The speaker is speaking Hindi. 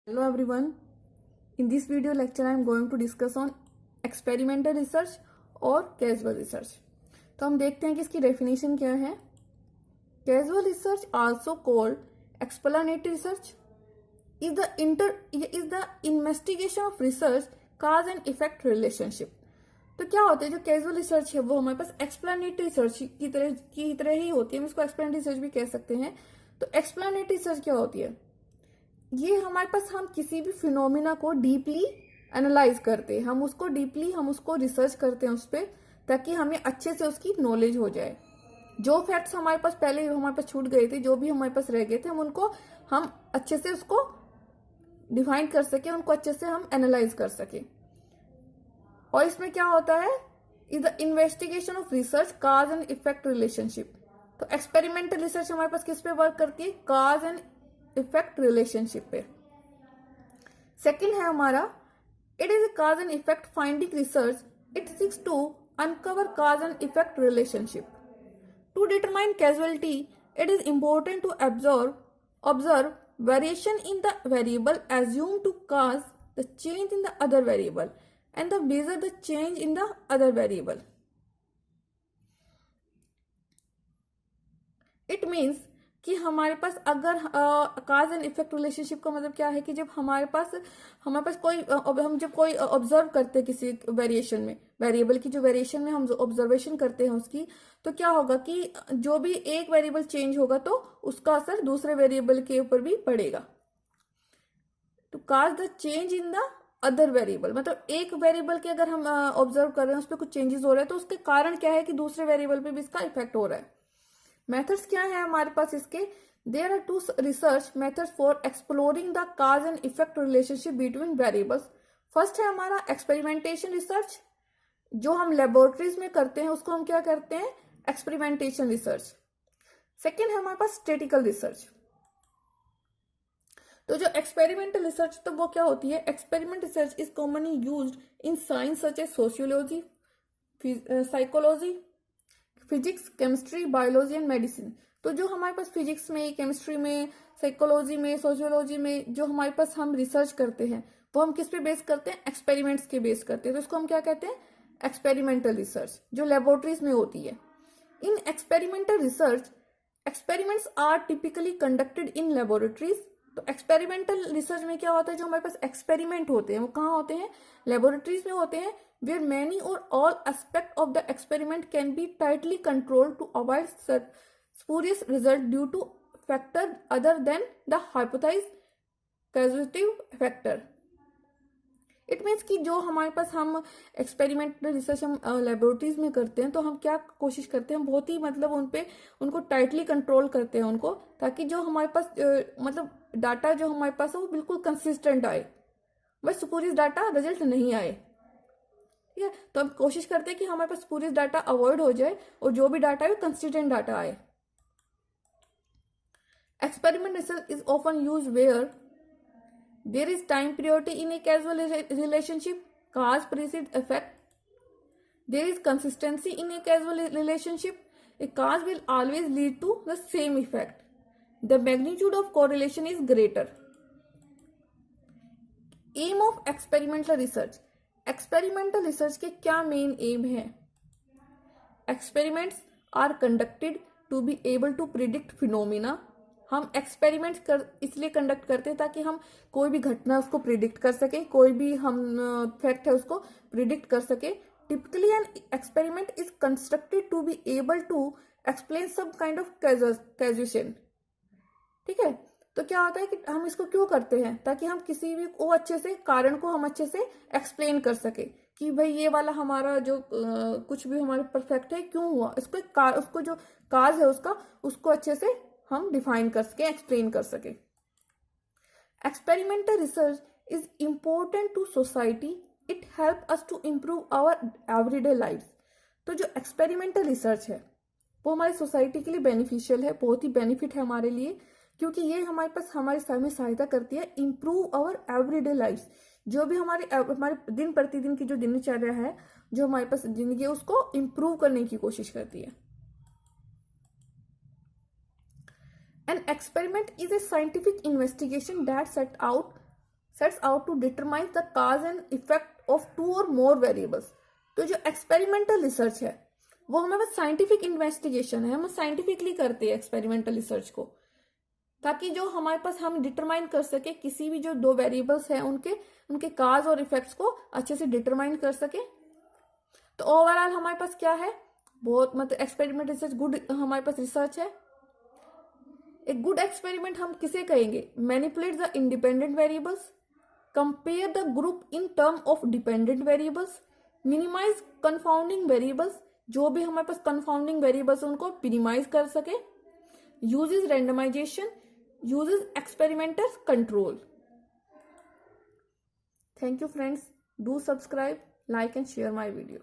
Hello everyone. In this video lecture I am going to discuss on experimental research और casual research. तो हम देखते हैं कि इसकी डेफिनेशन क्या है. Casual research, also called explanatory research, is the investigation of research cause and effect relationship. तो क्या होता है, जो कैजुअल रिसर्च है वो हमारे पास एक्सप्लेनेटरी रिसर्च की तरह ही होती है. हम इसको एक्सप्लेनेटरी रिसर्च भी कह सकते हैं. तो एक्सप्लेनेटरी रिसर्च क्या होती है? ये हमारे पास हम किसी भी फिनोमिना को डीपली एनालाइज करते हैं, हम उसको रिसर्च करते हैं उस पर, ताकि हमें अच्छे से उसकी नॉलेज हो जाए. जो फैक्ट्स हमारे पास पहले हमारे पास छूट गए थे, जो भी हमारे पास रह गए थे, हम अच्छे से उसको डिफाइन कर सके, उनको अच्छे से हम एनालाइज कर सके. और इसमें क्या होता है, is the investigation of research cause and effect relationship. तो एक्सपेरिमेंटल रिसर्च हमारे पास किस पे वर्क करती है? काज एंड इफेक्ट रिलेशनशिप पे. सेकंड है हमारा, it is a cause and effect finding research. It seeks to uncover cause and effect relationship. To determine causality, it is important to observe variation in the variable assumed to cause the change in the other variable and the measure the change in the other variable. It means कि हमारे पास अगर काज एंड इफेक्ट रिलेशनशिप का मतलब क्या है कि जब हमारे पास हम जब कोई ऑब्जर्व करते हैं किसी वेरिएशन में, वेरिएबल की जो वेरिएशन में हम ऑब्जर्वेशन करते हैं उसकी, तो क्या होगा कि जो भी एक वेरिएबल चेंज होगा तो उसका असर दूसरे वेरिएबल के ऊपर भी पड़ेगा. तो काज the change in the other variable, मतलब एक वेरिएबल के अगर हम ऑब्जर्व कर रहे हैं उस पर कुछ चेंजेस हो रहे हैं तो उसके कारण क्या है कि दूसरे वेरिएबल पे भी इसका इफेक्ट हो रहा है. मेथड्स क्या है हमारे पास इसके? There are two research methods for exploring the cause and effect relationship between variables. First है हमारा एक्सपेरिमेंटेशन रिसर्च, जो हम लेबोरेटरीज में करते हैं उसको हम क्या करते हैं? Experimentation research. सेकेंड है हमारे पास स्टैटिस्टिकल रिसर्च. तो जो एक्सपेरिमेंटल रिसर्च तो वो क्या होती है? Experiment research is commonly used in science such as sociology, psychology, physics, chemistry, biology and medicine. तो जो हमारे पास फिजिक्स में, केमिस्ट्री में, साइकोलॉजी में, सोशियोलॉजी में जो हमारे पास हम रिसर्च करते हैं वो हम किस पे बेस करते हैं? एक्सपेरिमेंट्स के बेस करते हैं. तो इसको हम क्या कहते हैं? एक्सपेरिमेंटल रिसर्च, जो लेबोरेटरीज में होती है. In experimental research, experiments are typically conducted in laboratories. तो एक्सपेरिमेंटल रिसर्च में क्या होता है? जो हमारे पास एक्सपेरिमेंट होते हैं वो कहाँ होते हैं? लेबोरेटरीज में होते हैं. where many or all aspect of the experiment can be tightly controlled to avoid spurious result due to factor other than the hypothesized causative factor. It means कि जो हमारे पास हम एक्सपेरिमेंटल रिसर्च हम लेबोरेटरीज में करते हैं तो हम क्या कोशिश करते हैं? बहुत ही मतलब उनको टाइटली कंट्रोल करते हैं उनको, ताकि जो हमारे पास मतलब डाटा जो हमारे पास है वो बिल्कुल कंसिस्टेंट आए, बस स्पूरियस डाटा रिजल्ट नहीं आए. ठीक है, तो हम कोशिश करते हैं कि हमारे पास स्पूरियस डाटा अवॉइड हो जाए और जो भी डाटा है वो कंसिस्टेंट डाटा आए. Experiment research is often used where there is time periodicity in a causal relationship, cause precede effect. There is consistency in a causal relationship, a cause will always lead to the same effect. The magnitude of correlation is greater. Aim of experimental research. Experimental research के क्या मेन एम है? Experiments are conducted to be able to predict phenomena. हम एक्सपेरिमेंट्स इसलिए कंडक्ट करते हैं ताकि हम कोई भी घटना उसको प्रिडिक्ट कर सके, कोई भी हम फैक्ट है उसको प्रिडिक्ट कर सके. Typically an experiment is constructed to be able to explain some kind of causation. ठीक है, तो क्या होता है कि हम इसको क्यों करते हैं? ताकि हम किसी भी को अच्छे से कारण को हम अच्छे से एक्सप्लेन कर सके कि भाई ये वाला हमारा जो कुछ भी हमारे परफेक्ट है क्यों हुआ, उसको जो काज है उसको अच्छे से हम डिफाइन कर सके, एक्सप्लेन कर सके. Experimental research is important to society. It help us to improve our everyday life. तो जो एक्सपेरिमेंटल रिसर्च है वो हमारी सोसाइटी के लिए बेनिफिशियल है, बहुत ही बेनिफिट है हमारे लिए, क्योंकि ये हमारे पास हमारे में सहायता करती है इम्प्रूव आवर एवरीडे लाइफ. जो भी हमारे दिन प्रतिदिन की जो दिनचर्या है, जो हमारे पास जिंदगी है, उसको इम्प्रूव करने की कोशिश करती है. An experiment is a scientific investigation that set out sets out to determine the cause and effect of 2 और मोर वेरिएबल्स। तो जो एक्सपेरिमेंटल रिसर्च है वो हमें बस साइंटिफिक इन्वेस्टिगेशन है, हम साइंटिफिकली करते हैं एक्सपेरिमेंटल रिसर्च को, ताकि जो हमारे पास हम डिटरमाइन कर सके किसी भी जो 2 वेरिएबल्स हैं उनके काज और इफेक्ट्स को अच्छे से डिटरमाइन कर सके। तो ओवरऑल हमारे पास क्या है, बहुत मतलब एक्सपेरिमेंट रिसर्च गुड हमारे पास रिसर्च है। एक गुड एक्सपेरिमेंट हम किसे कहेंगे, manipulate the independent variables, compare the group in term of dependent variables, minimise confounding variables, जो भी हमारे पास कंफाउंडिंग वेरिएबल्स उनको मिनिमाइज कर सके, uses randomisation, uses experimental control. Thank you friends, do subscribe, like and share my video.